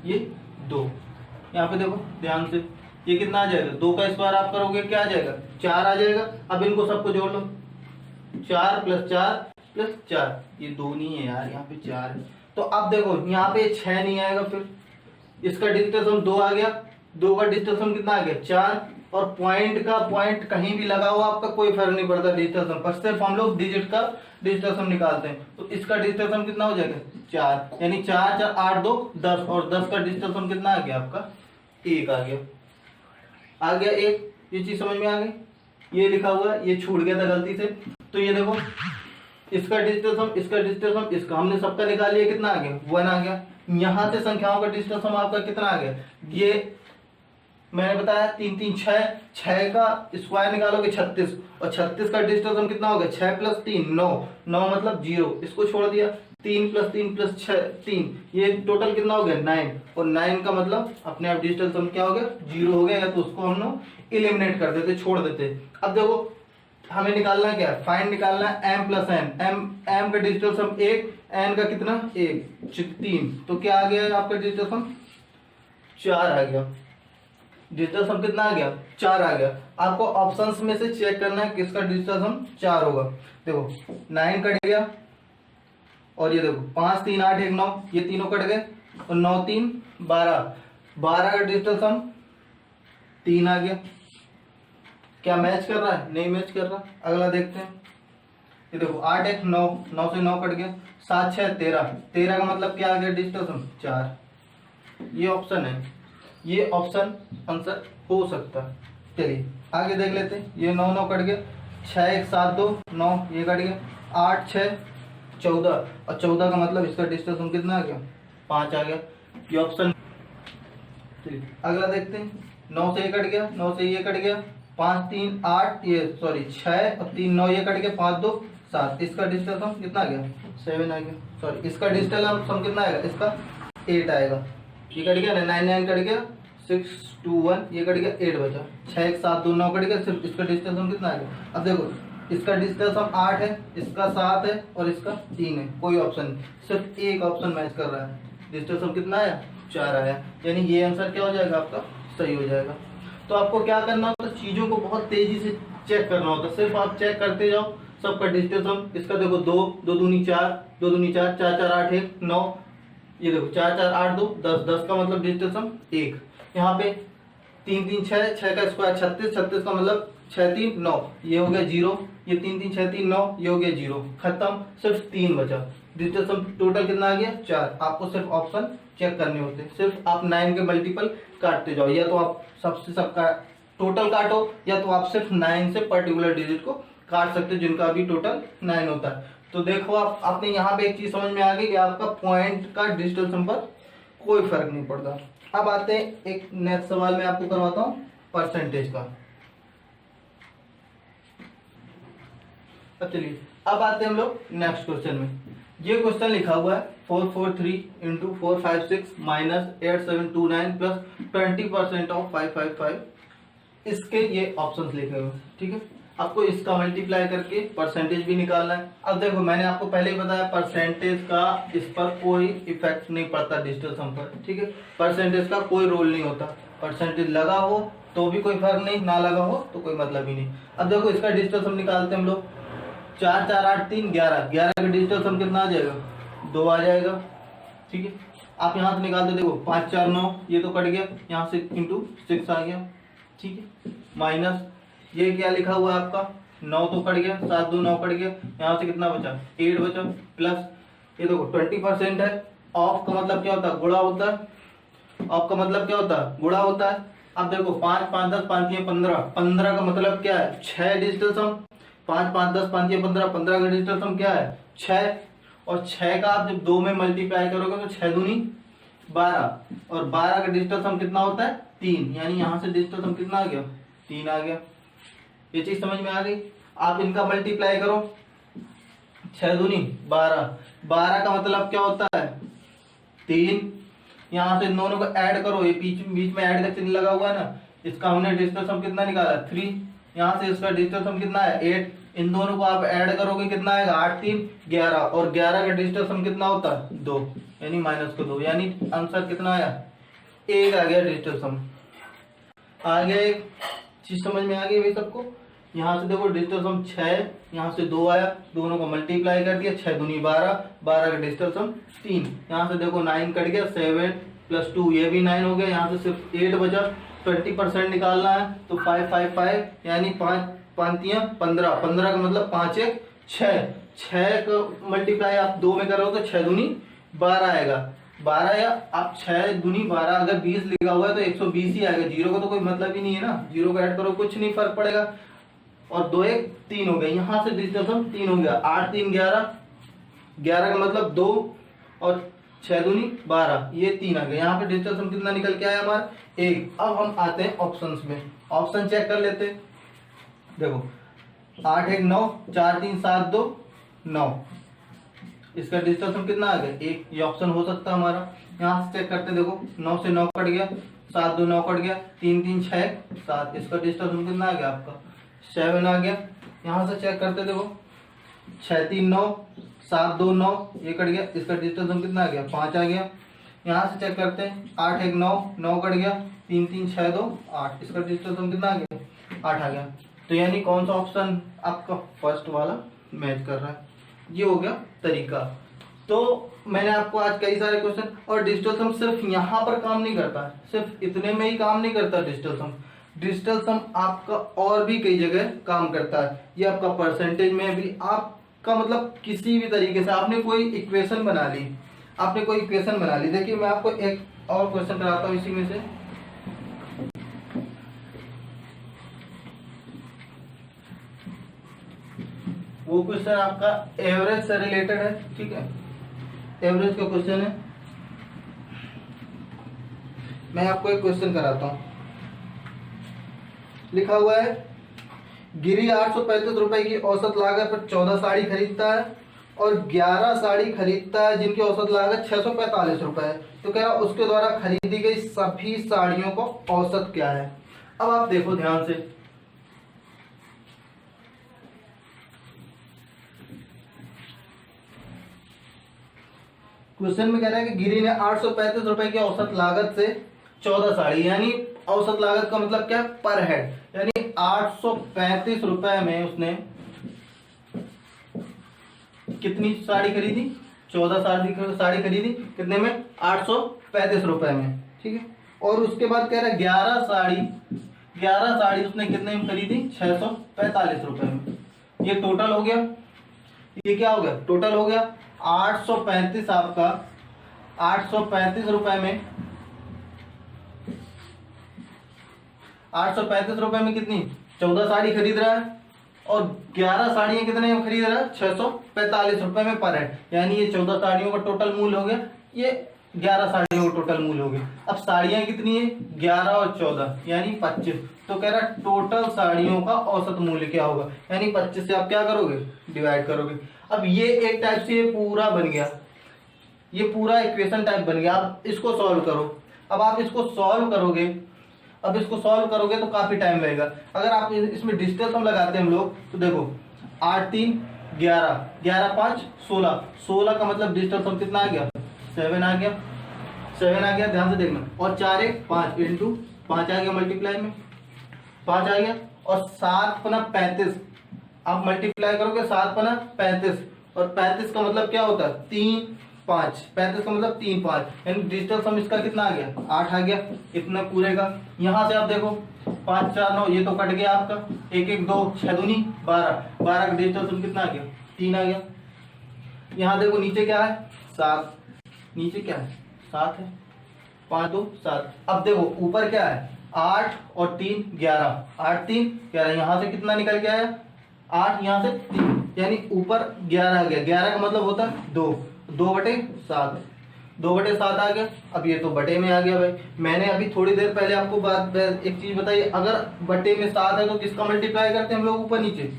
ये 2। यहाँ पे देखो ध्यान से, ये कितना आ जाएगा, 2 का स्क्वायर आप करोगे क्या आ जाएगा 4 आ जाएगा। अब इनको सबको जोड़ लो, 4 प्लस 4 प्लस 4, ये 2 नहीं है यार, यहाँ पे 4 है। तो अब देखो यहाँ पे 6 नहीं आएगा, फिर इसका डिजिटल सम 2 आ गया, 2 का डिजिटल सम कितना आ गया 4, और पॉइंट का पॉइंट कहीं भी लगा हुआ आपका कोई फर्क नहीं पड़ता डिजिटल सम पर, सिर्फ हम लोग डिजिट का डिजिटल सम निकालते हैं। तो इसका डिजिटल सम कितना हो जाएगा 4, यानी 4 4 8 2 10, और 10 का डिजिटल सम कितना आ गया आपका 1 आ गया, आ गया 1। ये चीज समझ में आ गई, ये लिखा हुआ है, ये छूट गया था गलती से। तो ये देखो इसका डिजिटल सम, इसका डिजिटल सम, इसका हमने सबका निकाल लिया, कितना आ गया 1 आ गया। यहाँ से संख्याओं का डिजिटल सम आपका कितना आ गया, ये मैंने बताया 3 3 6, 6 का स्क्वायर निकालोगे 36, और 36 का डिजिटल सम कितना हो गया 6 प्लस 3 9, 9 मतलब 0, इसको छोड़ दिया, 3 प्लस 3 प्लस 6 3, ये टोटल कितना हो गया 9, और 9 का मतलब अपने आप डिजिटल सम क्या हो गया 0 हो गया, या तो उसको हम लोग इलिमिनेट कर देते, छोड़ देते। अब देखो हमें निकालना क्या है, फाइंड निकालना है m प्लस n, m का डिजिटल सम 1, n का कितना 1 3, तो क्या आ गया आपका डिजिटल सम 4 आ गया, डिजिटल सम कितना आ गया 4 आ गया। आपको ऑप्शंस में से चेक करना है किसका डिजिटल सम 4 होगा। देखो 9 कट गया, और ये देखो 5 3 8 1 9, ये तीनों कट गए, और 9 3 12, 12 का डिजिटल सम 3 आ गया। क्या मैच कर रहा है, नहीं मैच कर रहा। अगला देखते हैं, ये देखो 8 1 9, 9 से 9 कट गया, 7 6 13, 13 का मतलब क्या आ गया डिजिटल सम 4। ये ऑप्शन है, ये ऑप्शन आंसर हो सकता है। चलिए आगे देख लेते हैं, ये 9 9 कट गया, 6 1 7 2 9, ये कट गया, 8 6 14, और 14 का मतलब इसका डिजिटल सम कितना आ गया 5 आ गया, ये ऑप्शन। अगला देखते हैं, 9 से ये कट गया, 9 से ये कट गया, 5 3 8 ये सॉरी 6 और 3 9 ये कट गया, 5 2 7, इसका डिजिटल सम कितना आ गया 7 आ गया, सॉरी इसका डिजिटल सम कितना आएगा, इसका 8 आएगा, ये कट गया ना, 9 9 कट गया, 6 2 1 ये कट गया, 8 बचा, 6 1 7 2 9 कट गया, सिर्फ इसका डिजिटल सम कितना आ गया। अब देखो इसका डिजिटल सम 8 है, इसका 7 है और इसका 3 है, कोई ऑप्शन नहीं, सिर्फ एक ऑप्शन मैच कर रहा है, डिजिटल सम कितना आया 4 आया, यानी ये आंसर क्या हो जाएगा आपका सही हो जाएगा। तो आपको क्या करना होता है, चीजों को बहुत तेजी से चेक करना होता है, सिर्फ आप चेक करते जाओ सबका डिजिटल सम। इसका देखो 2 2 दूनी 4 2 दूनी 4 4 4 8 1 9, ये देखो 4 4 8 2 10 10 का मतलब डिजिटल सम 1, यहाँ पे 3 3 6 6 का स्क्वायर 36 36 का मतलब 6 3 9, ये हो गया 0, ये 3 3 6 3 9 ये हो गया 0, खत्म, सिर्फ 3 बचा, डिजिटल सम टोटल कितना आ गया 4। आपको सिर्फ ऑप्शन चेक करने होते हैं, सिर्फ आप 9 के मल्टीपल काटते जाओ, या तो आप सबका टोटल काटो या तो आप सिर्फ 9 से पर्टिकुलर डिजिट को काट सकते हो जिनका भी टोटल 9 होता है। तो देखो आपने यहाँ पे एक चीज समझ में आ गई कि आपका पॉइंट का डिजिटल सम पर कोई फर्क नहीं पड़ता। अब आते हैं एक नेक्स्ट सवाल में आपको करवाता हूँ परसेंटेज का। अब चलिए अब आते हैं हम लोग नेक्स्ट क्वेश्चन में। ये क्वेश्चन लिखा हुआ है 443 इंटू 456 माइनस 8729 प्लस 20% ऑफ 555, इसके ये ऑप्शंस लिखे हुए, ठीक है। आपको इसका मल्टीप्लाई करके परसेंटेज भी निकालना है। अब देखो मैंने आपको पहले ही बताया परसेंटेज का इस पर कोई इफेक्ट नहीं पड़ता डिजिटल सम पर, ठीक है। परसेंटेज का कोई रोल नहीं होता, परसेंटेज लगा हो तो भी कोई फर्क नहीं, ना लगा हो तो कोई मतलब ही नहीं। अब देखो इसका डिजिटल सम निकालते हैं हम लोग, 4 4 8 3 11 11 का डिजिटल सम कितना आ जाएगा 2 आ जाएगा, ठीक है। आप यहाँ से निकालते देखो 5 4 9 ये तो कट गया, यहाँ से इंटू 6 आ गया, ठीक है, माइनस ये क्या लिखा हुआ है आपका 9 तो कट गया, 7 2 9 कट गया, यहाँ से कितना बचा 8 बचा, प्लस ये देखो 20% है, ऑफ का मतलब क्या होता है गुणा होता है, ऑफ का मतलब क्या होता है गुणा होता है। अब देखो 5 5 10 5 3 15 15 का मतलब क्या है 6 डिजिटल सम, 5 5 10 5 3 15 15 का डिजिटल सम क्या है 6, और 6 का आप जब 2 में मल्टीप्लाई करोगे तो 6 दूनी 12, और 12 का डिजिटल सम कितना होता है 3, यानी यहाँ से डिजिटल सम कितना आ गया 3 आ गया। ये चीज समझ में आ गई। आप इनका मल्टीप्लाई करो, 6 दूनी 12, 12 का मतलब क्या होता है 3, यहाँ से इन दोनों को ऐड करो, ये बीच में ऐड का चिन्ह लगा हुआ है ना, इसका हमने डिजिटल सम कितना निकाला 3, यहाँ से इसका डिजिटल सम कितना है 8, इन दोनों को आप ऐड करोगे कितना आएगा 8 3 11, और 11 का डिजिटल सम कितना होता है 2, यानी माइनस को 2, यानी आंसर कितना आया 1 आ गया डिजिटल सम। आगे एक चीज समझ में आ गई भाई सबको। यहाँ से देखो डिजिटल सम 6, यहाँ से 2 आया, दोनों को मल्टीप्लाई कर दिया, 6 दूनी 12, 12 का डिजिटल सम 3, यहाँ से देखो 9 कट गया, 7 प्लस 2 ये भी 9 हो गया, यहाँ से सिर्फ 8 बचा, 20% निकालना है तो 5 5 5, यानी 5 5 15, 15 का मतलब 5 1 6, 6 का मल्टीप्लाई आप 2 में करोगे तो 6 दूनी 12 आएगा, 12 या आप 6 दूनी 12, अगर 20 लिखा हुआ है तो 120 ही आएगा, जीरो का तो कोई मतलब ही नहीं है ना, जीरो का ऐड करो कुछ नहीं फर्क पड़ेगा, और 2 1 3 हो गया, यहाँ से डिजिटल सम 3 हो गया, 8 3 11, 11 का मतलब 2 और 6 दूनी 12, ये 3 आ गया, यहाँ पे डिजिटल सम कितना निकल के आया हमारा 1। अब हम आते हैं ऑप्शंस में, ऑप्शन चेक कर लेते हैं। देखो 8 1 9 4 3 7 2 9, इसका डिजिटल सम कितना आ गया 1, ये ऑप्शन हो सकता है हमारा। यहाँ से चेक करते हैं, देखो 9 से 9 कट गया, 7 2 9 कट गया, 3 3 6 7, इसका डिजिटल सम कितना आ गया आपका 7 आ गया। यहाँ से चेक करते देखो 6 3 9 7 2 9 ये कट गया, इसका डिजिटल सम कितना आ गया 5 आ गया। यहाँ से चेक करते हैं 8 1 9 9 कट गया, 3 3 6 2 8, इसका डिजिटल सम कितना आ गया 8 आ गया। तो यानी कौन सा ऑप्शन आपका फर्स्ट वाला मैच कर रहा है, ये हो गया तरीका। तो मैंने आपको आज कई सारे क्वेश्चन, और डिजिटल सम सिर्फ यहाँ पर काम नहीं करता, सिर्फ इतने में ही काम नहीं करता डिजिटल सम, डिजिटल सम आपका और भी कई जगह काम करता है। ये आपका परसेंटेज में भी, आपका मतलब किसी भी तरीके से आपने कोई इक्वेशन बना ली, देखिए मैं आपको एक और क्वेश्चन कराता हूँ इसी में से। वो क्वेश्चन आपका एवरेज से रिलेटेड है, ठीक है, एवरेज का क्वेश्चन है। मैं आपको एक क्वेश्चन कराता हूँ। लिखा हुआ है गिरी 835 रुपए की औसत लागत पर 14 साड़ी खरीदता है और 11 साड़ी खरीदता है जिनकी औसत लागत 645 रुपए है। तो कह रहा उसके द्वारा खरीदी गई सभी साड़ियों का औसत क्या है। अब आप देखो ध्यान से, क्वेश्चन में कह रहा है कि गिरी ने 835 रुपए की औसत लागत से 14 साड़ी, यानी औसत लागत का मतलब क्या है, पर हेड, यानी 835 रुपए में उसने कितनी साड़ी खरीदी, 14 साड़ी खरीदी, कितने में, 835 रुपए में, ठीक है। और उसके बाद कह रहा है 11 साड़ी उसने कितने में खरीदी, 645 रुपए में। ये टोटल हो गया, ये क्या हो गया, टोटल हो गया 835 आपका, 835 रुपए में, 835 रुपए में कितनी, 14 साड़ी खरीद रहा है और 11 साड़ियां कितने में खरीद रहा है, 645 रुपए में पर है, यानी ये 14 साड़ियों का टोटल मूल्य हो गया, ये 11 साड़ियों का टोटल मूल्य हो गया। अब साड़ियां कितनी है, 11 और 14 यानी 25। तो कह रहा है टोटल साड़ियों का औसत मूल्य क्या होगा, यानी 25 से आप क्या करोगे, डिवाइड करोगे। अब ये एक टाइप से ये पूरा बन गया, ये पूरा इक्वेशन टाइप बन गया। आप इसको सॉल्व करो। अब आप इसको सॉल्व करोगे, अब इसको सॉल्व करोगे तो काफी टाइम लगेगा। अगर आप इसमें डिजिटल सम लगाते हैं हम लोग, तो देखो 8 3 11, 11 5 16, 16 का मतलब डिजिटल सम कितना आ गया, 7 आ गया, 7 आ गया, ध्यान से देखना। और 4 1 5 इंटू 5 आ गया, मल्टीप्लाई में 5 आ गया, और 7 पना 35, आप मल्टीप्लाई करोगे 7 पना 35, और 35 का मतलब क्या होता है, 3 5, 35 का मतलब 3 5, यानी डिजिटल सम इसका कितना आ गया, 8 आ गया, इतना पूरे का। यहाँ से आप देखो 5 4 9, ये तो कट गया आपका, 1 1 2 6 दूनी 12, 12 का डिजिटल सम कितना आ गया, 3 आ गया। यहाँ देखो नीचे क्या है, 7, नीचे क्या है, 7 है, 5 2 7। अब देखो ऊपर क्या है, 8 और 3 11, 8 3 11, यहाँ से कितना निकल के आया, 8, यहाँ से 3, यानी ऊपर 11 आ गया। 11 का मतलब होता है 2, 2/7, 2/7 आ गया। अब ये तो बटे में आ गया भाई। मैंने अभी थोड़ी देर पहले आपको बात एक चीज बताई, अगर बटे में 7 है तो किसका मल्टीप्लाई करते हैं हम लोग, ऊपर नीचे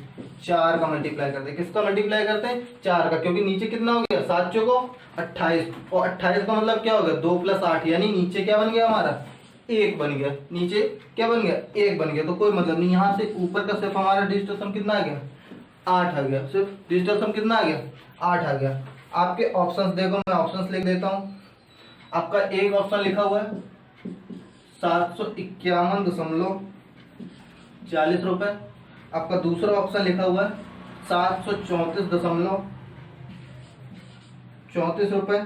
4 का मल्टीप्लाई करते हैं। किसका मल्टीप्लाई करते हैं, 4 का, क्योंकि नीचे कितना हो गया, 7 चौको 28, और 28 का मतलब क्या हो गया, 2 + 8, यानी नीचे क्या बन गया हमारा, 1 बन गया। नीचे क्या बन गया, 1 बन गया। तो कोई मतलब नहीं, यहाँ से ऊपर का सिर्फ हमारा डिजिटल सम कितना आ गया, 8 आ गया। सिर्फ डिजिटल सम कितना आ गया, 8 आ गया। आपके ऑप्शंस देखो, मैं ऑप्शंस लिख देता हूं। आपका एक ऑप्शन लिखा हुआ है 751.40 रुपए। आपका दूसरा ऑप्शन लिखा हुआ है 734.34 रुपए,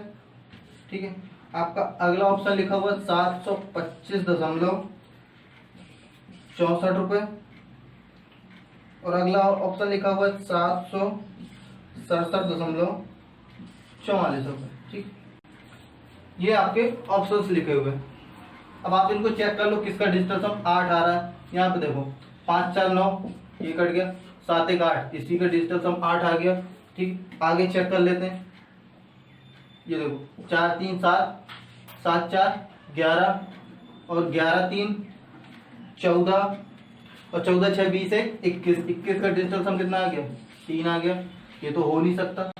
ठीक है। आपका अगला ऑप्शन लिखा हुआ है 725.64 रुपए, और अगला ऑप्शन लिखा हुआ है 767.44 रुपए, ठीक। ये आपके ऑप्शंस लिखे हुए हैं। अब आप इनको चेक कर लो, किसका डिजिटल सम 8 आ रहा है। यहाँ पे देखो 5 4 9, ये कट गया, 7 1 8, इसी का डिजिटल सम 8 आ गया, ठीक। आगे चेक कर लेते हैं। ये देखो 4 3 7, 7 4 11, और 11 3 14, और 14 6 20 21, 21 का डिजिटल सम कितना आ गया, 3 आ गया। ये तो हो नहीं सकता।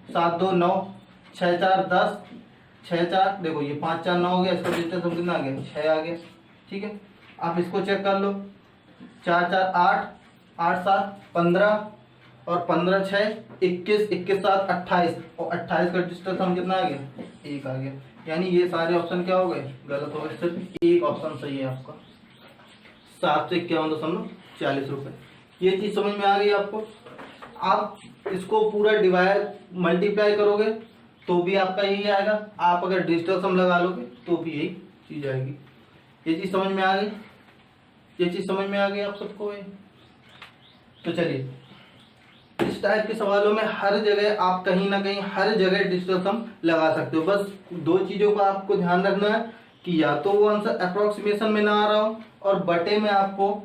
7 2 9, 6 4 10, 6 4, देखो ये 5 4 9 हो गया, इसका डिजिटल सम कितना आ गया, 6 आ गया, ठीक है। आप इसको चेक कर लो, 4 4 8, 8 7 15, और 15 6 21, 21 7 28, और 28 का डिजिटल सम कितना आ गया, 1 आ गया। यानी ये सारे ऑप्शन क्या हो गए, गलत हो गए। सिर्फ एक ऑप्शन सही है आपका, 751.40 रुपए। ये चीज समझ में आ गई आपको। आप इसको पूरा डिवाइड मल्टीप्लाई करोगे तो भी आपका यही आएगा, आप अगर डिजिटल सम लगा लोगे तो भी यही चीज आएगी। ये चीज समझ में आ गई, ये चीज समझ में आ गई आप सबको। तो चलिए, इस टाइप के सवालों में हर जगह आप कहीं ना कहीं हर जगह डिजिटल सम लगा सकते हो। बस दो चीजों का आपको ध्यान रखना है कि या तो वो आंसर अप्रोक्सीमेशन में ना आ रहा हो, और बटे में आपको,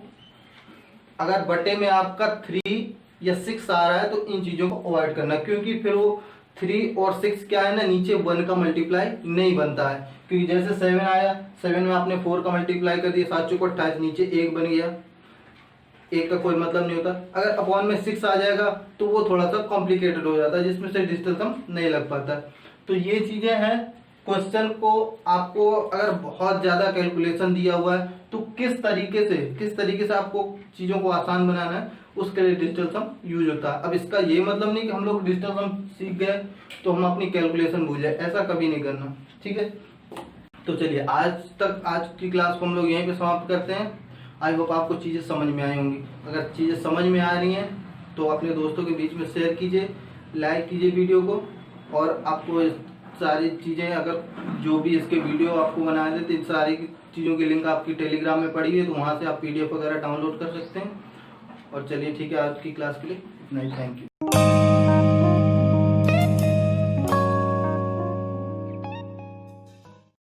अगर बटे में आपका 3 या 6 आ रहा है तो इन चीजों को अवॉइड करना, क्योंकि फिर वो 3 और 6 क्या है ना, नीचे 1 का मल्टीप्लाई नहीं बनता है, क्योंकि जैसे 7 आया, 7 में आपने 4 का मल्टीप्लाई कर दिया, 7 चौको 28, नीचे 1 बन गया, 1 का कोई मतलब नहीं होता। अगर अपॉन में 6 आ जाएगा तो वो थोड़ा सा कॉम्प्लिकेटेड हो जाता है, जिसमें से डिजिटल सम नहीं लग पाता। तो ये चीजें हैं। क्वेश्चन को आपको अगर बहुत ज्यादा कैलकुलेशन दिया हुआ है तो किस तरीके से आपको चीजों को आसान बनाना है, उसके लिए डिजिटल सम यूज होता है। अब इसका ये मतलब नहीं कि हम लोग डिजिटल सम सीख गए तो हम अपनी कैलकुलेशन भूल जाए, ऐसा कभी नहीं करना, ठीक है। तो चलिए आज की क्लास को हम लोग यहीं पे समाप्त करते हैं। आई होप आपको चीज़ें समझ में आई होंगी। अगर चीज़ें समझ में आ रही हैं तो अपने दोस्तों के बीच में शेयर कीजिए, लाइक कीजिए वीडियो को, और आपको सारी चीज़ें, अगर जो भी इसके वीडियो आपको बनाए थे, इन सारी चीज़ों की लिंक आपकी टेलीग्राम में पड़ी है, तो वहाँ से आप PDF वगैरह डाउनलोड कर सकते हैं। और चलिए ठीक है, आज की क्लास के लिए इतना ही। Thank you.